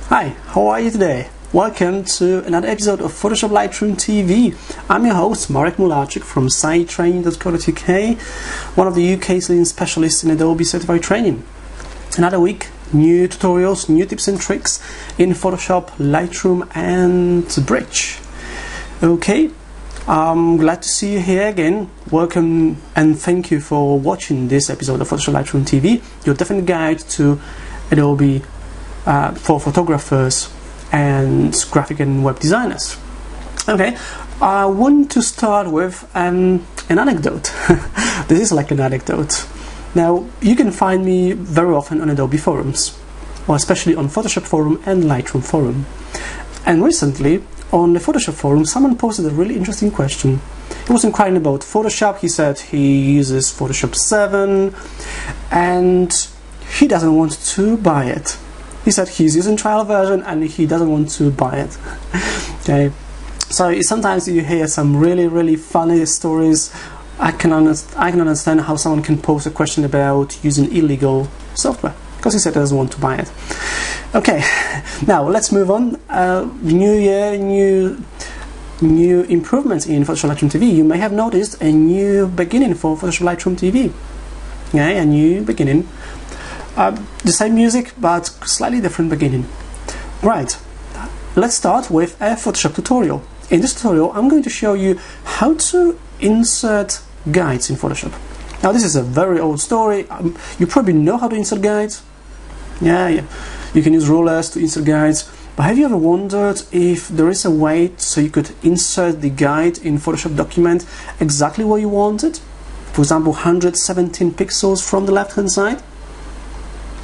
Hi, how are you today? Welcome to another episode of Photoshop Lightroom TV. I'm your host, Marek Mularczyk from sitetraining.co.uk, one of the UK's leading specialists in Adobe Certified training. Another week, new tutorials, new tips and tricks in Photoshop, Lightroom and Bridge. Okay, I'm glad to see you here again. Welcome and thank you for watching this episode of Photoshop Lightroom TV, your definite guide to Adobe for photographers and graphic and web designers. Okay, I want to start with an anecdote. This is like an anecdote. Now, you can find me very often on Adobe forums, or especially on Photoshop forum and Lightroom forum. And recently, on the Photoshop forum, someone posted a really interesting question. He was inquiring about Photoshop. He said he uses Photoshop 7 and he doesn't want to buy it. He said he's using trial version and he doesn't want to buy it. Okay, so sometimes you hear some really funny stories. I can understand how someone can pose a question about using illegal software because he said he doesn't want to buy it. Okay, now let's move on. New year, new improvements in Photoshop Lightroom TV. You may have noticed a new beginning for Photoshop Lightroom TV. Okay, a new beginning. The same music, but slightly different beginning. Right, let's start with a Photoshop tutorial. In this tutorial, I'm going to show you how to insert guides in Photoshop. Now, this is a very old story. You probably know how to insert guides. Yeah, you can use rulers to insert guides. But have you ever wondered if there is a way so you could insert the guide in Photoshop document exactly where you want it? For example, 117 pixels from the left-hand side.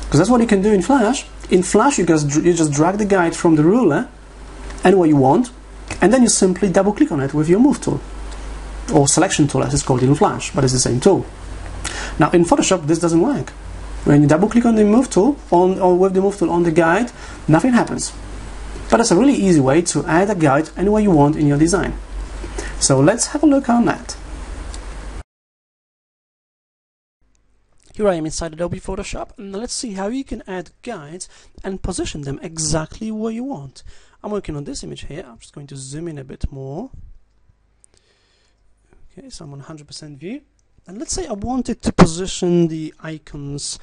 Because that's what you can do in Flash. In Flash, you just drag the guide from the ruler anywhere you want, and then you simply double-click on it with your Move tool, or Selection tool as it's called in Flash, but it's the same tool. Now, in Photoshop, this doesn't work. When you double-click on the Move tool, or with the Move tool on the guide, nothing happens. But it's a really easy way to add a guide anywhere you want in your design. So let's have a look on that. Here I am inside Adobe Photoshop, and let's see how you can add guides and position them exactly where you want. I'm working on this image here. I'm just going to zoom in a bit more. Okay, so I'm on 100% view. And let's say I wanted to position the icons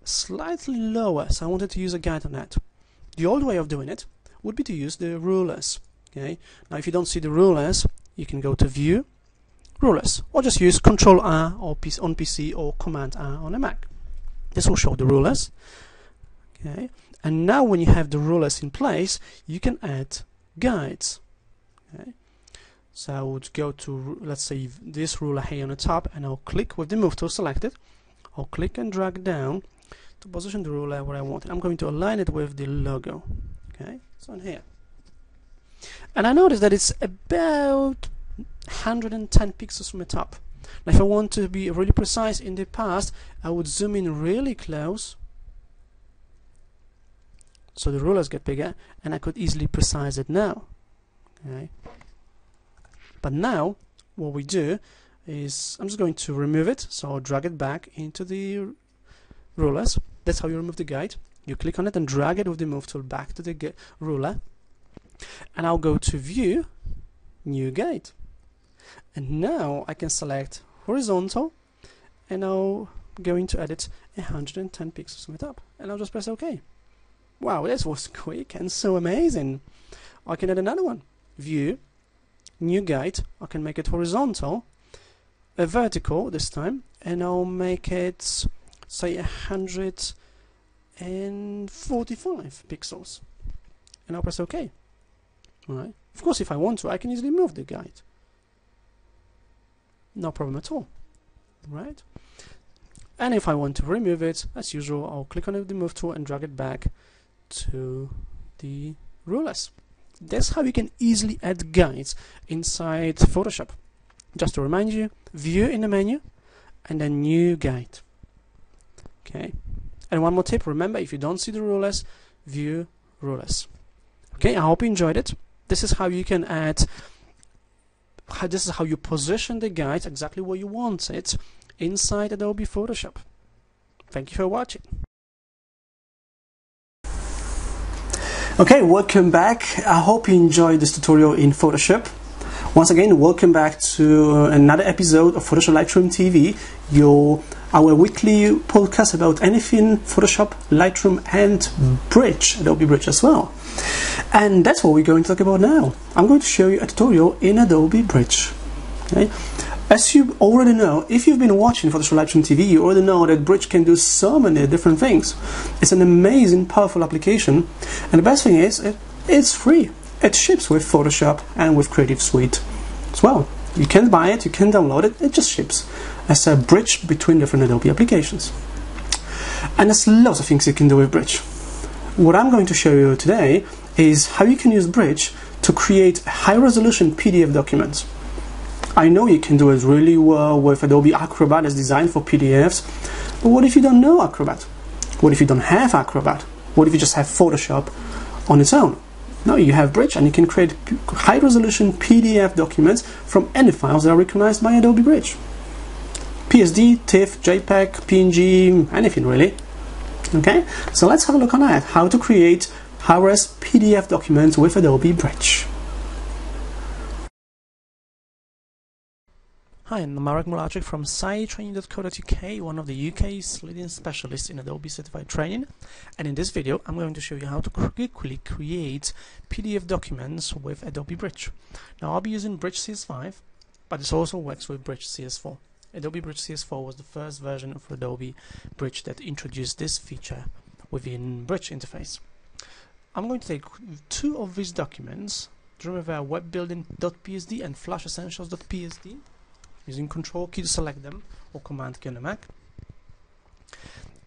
slightly lower, so I wanted to use a guide on that. The old way of doing it would be to use the rulers. Okay, now if you don't see the rulers, you can go to View, Rulers, or just use Control R on PC or Command R on a Mac. This will show the rulers. Okay, and now when you have the rulers in place, you can add guides. Okay, so I would go to, let's say, this ruler here on the top, and I'll click with the Move tool selected. I'll click and drag down to position the ruler where I want it. I'm going to align it with the logo. Okay, so on here, and I notice that it's about 110 pixels from the top. Now, if I want to be really precise, in the past I would zoom in really close so the rulers get bigger, and I could easily precise it now. Okay, but now what we do is I'm just going to remove it, so I'll drag it back into the rulers. That's how you remove the guide. You click on it and drag it with the Move tool back to the ruler, and I'll go to View, New Guide. And now I can select horizontal, and I'll going to edit 110 pixels from the top, and I'll just press OK. Wow, this was quick and so amazing. I can add another one. View, New Guide. I can make it horizontal, a vertical this time, and I'll make it, say, 145 pixels, and I'll press OK. All right. Of course, if I want to, I can easily move the guide. No problem at all, right? And if I want to remove it, as usual, I'll click on the Move tool and drag it back to the rulers. That's how you can easily add guides inside Photoshop. Just to remind you, View in the menu, and then New Guide. Okay. And one more tip, remember, if you don't see the rulers, View Rulers. Okay, I hope you enjoyed it. This is how you can add, this is how you position the guide exactly where you want it inside Adobe Photoshop. Thank you for watching. Okay, welcome back. I hope you enjoyed this tutorial in Photoshop. Once again, welcome back to another episode of Photoshop Lightroom TV, our weekly podcast about anything Photoshop, Lightroom and Bridge, Adobe Bridge as well. And that's what we're going to talk about now. I'm going to show you a tutorial in Adobe Bridge. Okay? As you already know, if you've been watching Photoshop Lightroom TV, you already know that Bridge can do so many different things. It's an amazing, powerful application, and the best thing is, it's free. It ships with Photoshop and with Creative Suite as well. You can buy it, you can download it, it just ships as a bridge between different Adobe applications. And there's lots of things you can do with Bridge. What I'm going to show you today is how you can use Bridge to create high-resolution PDF documents. I know you can do it really well with Adobe Acrobat that's designed for PDFs, but what if you don't know Acrobat? What if you don't have Acrobat? What if you just have Photoshop on its own? No, you have Bridge and you can create high-resolution PDF documents from any files that are recognized by Adobe Bridge. PSD, TIFF, JPEG, PNG, anything really. Okay, so let's have a look on that, how to create high-res PDF documents with Adobe Bridge. Hi, I'm Marek Mularczyk from SciTraining.co.uk, one of the UK's leading specialists in Adobe Certified training, and in this video I'm going to show you how to quickly create PDF documents with Adobe Bridge. Now I'll be using Bridge CS5, but this also works with Bridge CS4. Adobe Bridge CS4 was the first version of Adobe Bridge that introduced this feature within Bridge interface. I'm going to take two of these documents, Dreamweaver webbuilding.psd and flashessentials.psd, using Control key to select them, or Command key on the Mac.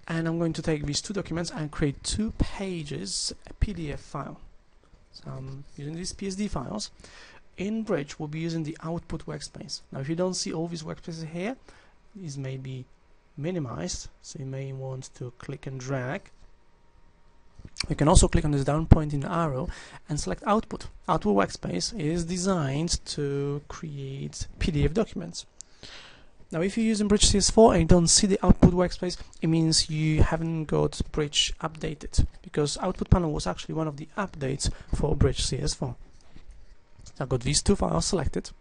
And I'm going to take these two documents and create 2 pages a PDF file. So I'm using these PSD files. In Bridge, we'll be using the output workspace. Now, if you don't see all these workspaces here, these may be minimized, so you may want to click and drag. You can also click on this down pointing arrow and select Output. Output workspace is designed to create PDF documents. Now, if you're using Bridge CS4 and you don't see the Output workspace, it means you haven't got Bridge updated, because Output panel was actually one of the updates for Bridge CS4. I've got these 2 files selected.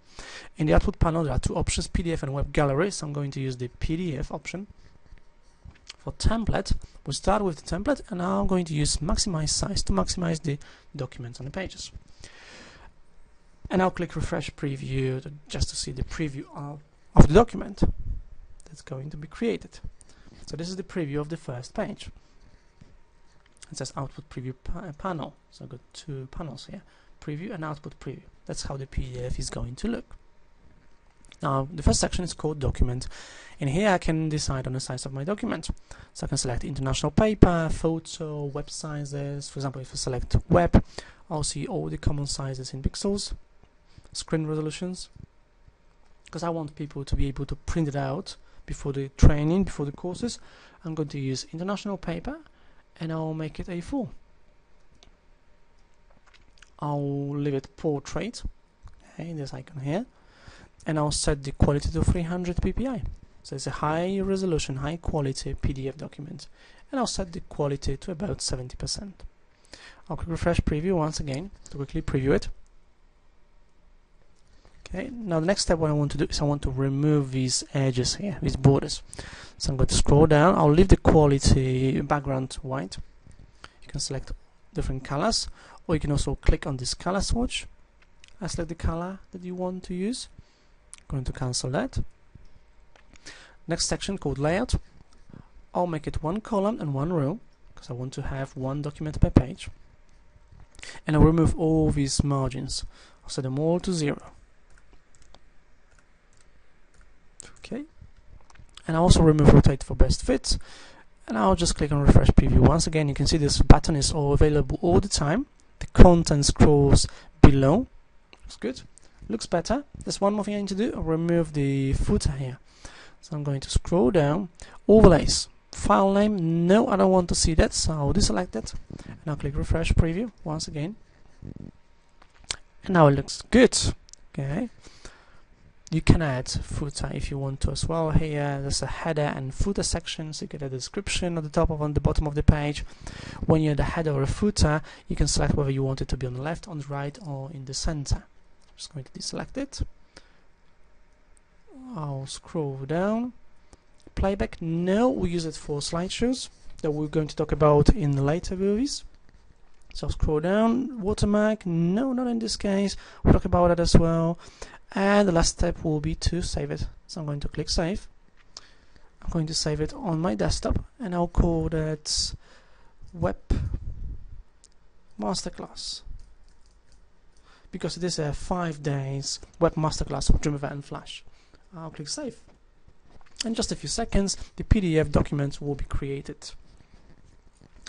In the Output panel, there are 2 options, PDF and Web Gallery, so I'm going to use the PDF option. For template, we'll start with the template, and now I'm going to use maximize size to maximize the documents on the pages. And I'll click refresh preview just to see the preview of the document that's going to be created. So this is the preview of the first page. It says output preview panel, so I've got 2 panels here, preview and output preview. That's how the PDF is going to look. Now, the first section is called document. In here I can decide on the size of my document. So I can select international paper, photo, web sizes. For example, if I select web, I'll see all the common sizes in pixels, screen resolutions, because I want people to be able to print it out before the training, before the courses. I'm going to use international paper, and I'll make it A4. I'll leave it portrait, okay, this icon here, and I'll set the quality to 300 ppi. So it's a high resolution, high quality PDF document, and I'll set the quality to about 70%. I'll click refresh preview once again to quickly preview it. Okay, now the next step what I want to do is I want to remove these edges here, these borders. So I'm going to scroll down. I'll leave the quality background white. You can select different colors, or you can also click on this color swatch and select the color that you want to use. I'm going to cancel that. Next section called layout. I'll make it 1 column and 1 row, because I want to have 1 document per page. And I'll remove all these margins. I'll set them all to 0. Okay. And I'll also remove rotate for best fit. And I'll just click on refresh preview once again. You can see this button is all available all the time. The content scrolls below. Looks good. Looks better. There's one more thing I need to do. I'll remove the footer here. So I'm going to scroll down. Overlays. File name. No, I don't want to see that. So I'll deselect it. And I'll click refresh preview once again. And now it looks good. Okay. You can add footer if you want to as well. Here there's a header and footer section, so you get a description at the top of on the bottom of the page. When you add a header or a footer, you can select whether you want it to be on the left, on the right, or in the center. I'm just going to deselect it. I'll scroll down. Playback, no, we use it for slideshows that we're going to talk about in later movies. So I'll scroll down. Watermark, no, not in this case. We'll talk about that as well. And the last step will be to save it. So I'm going to click save. I'm going to save it on my desktop, and I'll call that Web Masterclass, because it is a 5 days Web Masterclass of Dreamweaver and Flash. I'll click save. In just a few seconds, the PDF document will be created.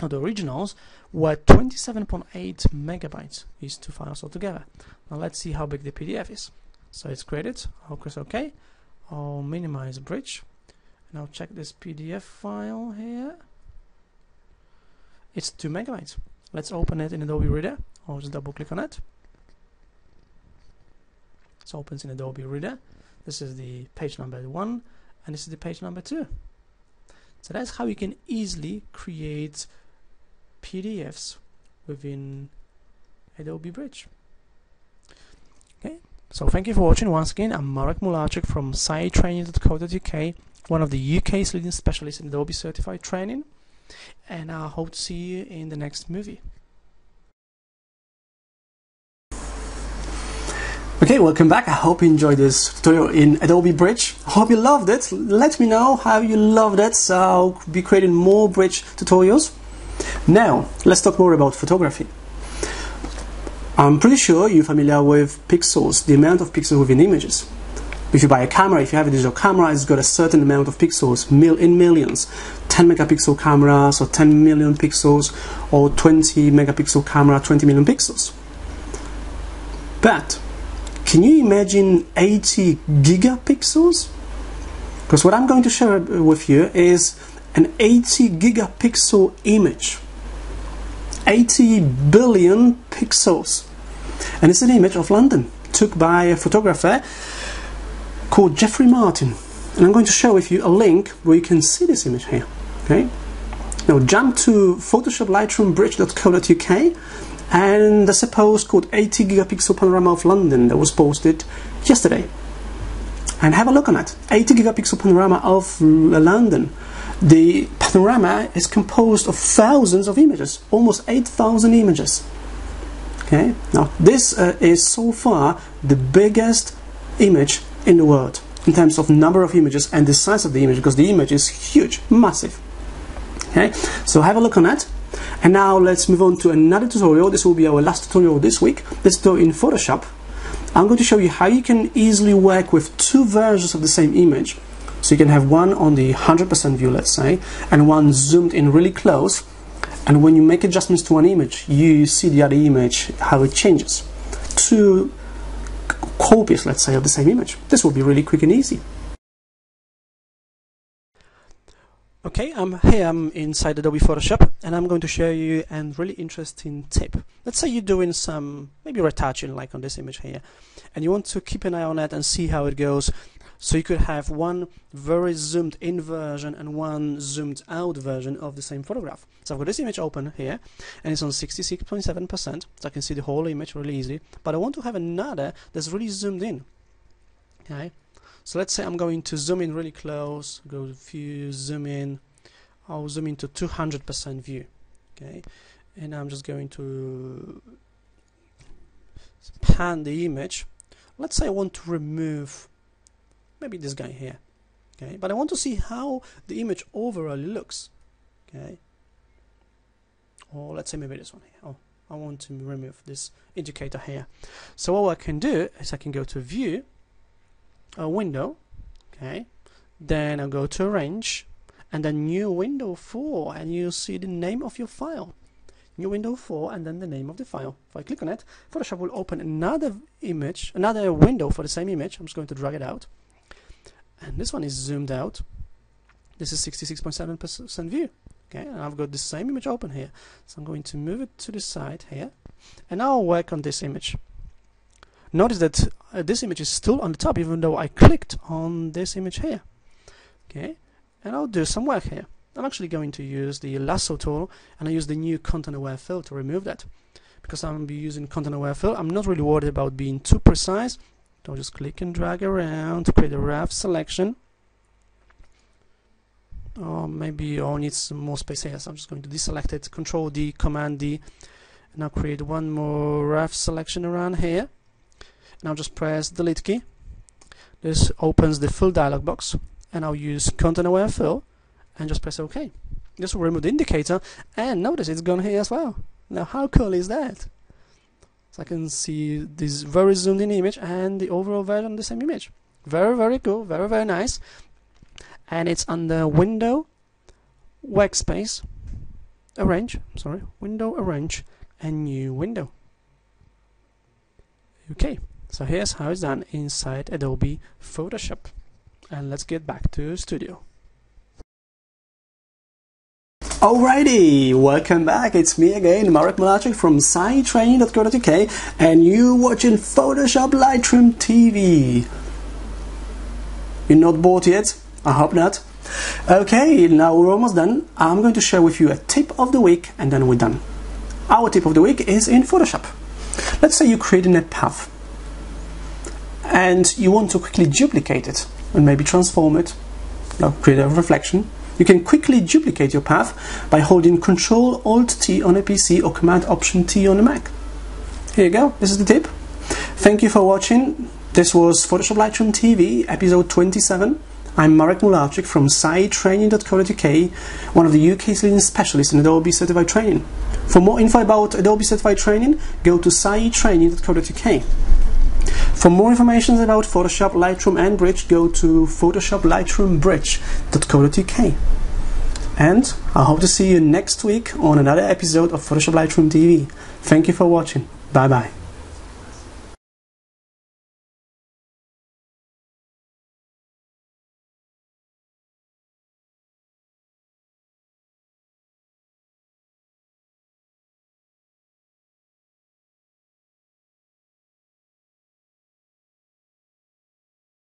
Now, the originals were 27.8 megabytes, these two files altogether. Now let's see how big the PDF is. So it's created. I'll press OK. I'll minimize Bridge, and I'll check this PDF file here. It's 2 megabytes. Let's open it in Adobe Reader. I'll just double click on it. So it opens in Adobe Reader. This is the page number 1, and this is the page number 2. So that's how you can easily create PDFs within Adobe Bridge. Okay. So thank you for watching. Once again, I'm Marek Mularczyk from sitetraining.co.uk, one of the UK's leading specialists in Adobe Certified training, and I hope to see you in the next movie. Okay, welcome back. I hope you enjoyed this tutorial in Adobe Bridge. I hope you loved it. Let me know how you loved it, so I'll be creating more Bridge tutorials. Now, let's talk more about photography. I'm pretty sure you're familiar with pixels, the amount of pixels within images. If you buy a camera, if you have a digital camera, it's got a certain amount of pixels, in millions. 10 megapixel cameras, or 10 million pixels, or 20 megapixel camera, 20 million pixels. But can you imagine 80 gigapixels? Because what I'm going to share with you is an 80 gigapixel image. 80 billion pixels. And it's an image of London, took by a photographer called Jeffrey Martin. And I'm going to share with you a link where you can see this image here. Okay? Now jump to PhotoshopLightroomBridge.co.uk, and there's a post called 80 gigapixel panorama of London that was posted yesterday. And have a look on it. 80 gigapixel panorama of London. The panorama is composed of thousands of images, almost 8,000 images. Okay, now this is so far the biggest image in the world in terms of number of images and the size of the image, because the image is huge, massive. Okay, so have a look on that. And now let's move on to another tutorial. This will be our last tutorial this week. This tutorial in Photoshop. I'm going to show you how you can easily work with two versions of the same image. So you can have one on the 100% view, let's say, and one zoomed in really close. And when you make adjustments to one image, you see the other image, how it changes. Two copies, let's say, of the same image. This will be really quick and easy. Okay, I'm inside Adobe Photoshop, and I'm going to show you a really interesting tip. Let's say you're doing some, maybe retouching, like on this image here, and you want to keep an eye on it and see how it goes. So you could have one very zoomed in version and one zoomed out version of the same photograph. So I've got this image open here, and it's on 66.7%, so I can see the whole image really easily. But I want to have another that's really zoomed in. Okay, so let's say I'm going to zoom in really close, go to view, zoom in. I'll zoom into 200% view. Okay, and I'm just going to pan the image. Let's say I want to remove maybe this guy here, okay, but I want to see how the image overall looks, okay, or let's say maybe this one here. Oh, I want to remove this indicator here. So what I can do is I can go to View, a Window, okay, then I'll go to Arrange, and then New Window 4, and you'll see the name of your file. New Window 4, and then the name of the file. If I click on it, Photoshop will open another image, another window for the same image. I'm just going to drag it out. And this one is zoomed out. This is 66.7% view. Okay, and I've got the same image open here. So I'm going to move it to the side here, and I'll work on this image. Notice that this image is still on the top even though I clicked on this image here. Okay, and I'll do some work here. I'm actually going to use the lasso tool, and I use the new content aware fill to remove that. Because I'm going to be using content aware fill, I'm not really worried about being too precise. So I'll just click and drag around to create a rough selection. Or maybe I'll need some more space here, so I'm just going to deselect it, Control D, Command D, and I'll create one more rough selection around here. And I'll just press the Delete key. This opens the fill dialog box, and I'll use content aware fill and just press OK. This will remove the indicator, and notice it's gone here as well. Now how cool is that? So I can see this very zoomed in image and the overall version of the same image. Very, very cool, very, very nice. And it's under Window, Workspace, Arrange, Window, Arrange, and New Window. Okay, so here's how it's done inside Adobe Photoshop. And let's get back to Studio. Alrighty, welcome back. It's me again, Marek Mularczyk from sitetraining.co.uk, and you watching Photoshop Lightroom TV. You're not bored yet? I hope not. Okay, now we're almost done. I'm going to share with you a tip of the week, and then we're done. Our tip of the week is in Photoshop. Let's say you're creating a path, and you want to quickly duplicate it, and maybe transform it, create a reflection. You can quickly duplicate your path by holding Ctrl-Alt-T on a PC or Command-Option-T on a Mac. Here you go, this is the tip. Thank you for watching. This was Photoshop Lightroom TV, episode 27. I'm Marek Mularczyk from sitetraining.co.uk, one of the UK's leading specialists in Adobe Certified Training. For more info about Adobe Certified Training, go to sitetraining.co.uk. For more information about Photoshop, Lightroom and Bridge, go to PhotoshopLightroomBridge.co.uk. And I hope to see you next week on another episode of Photoshop Lightroom TV. Thank you for watching. Bye bye.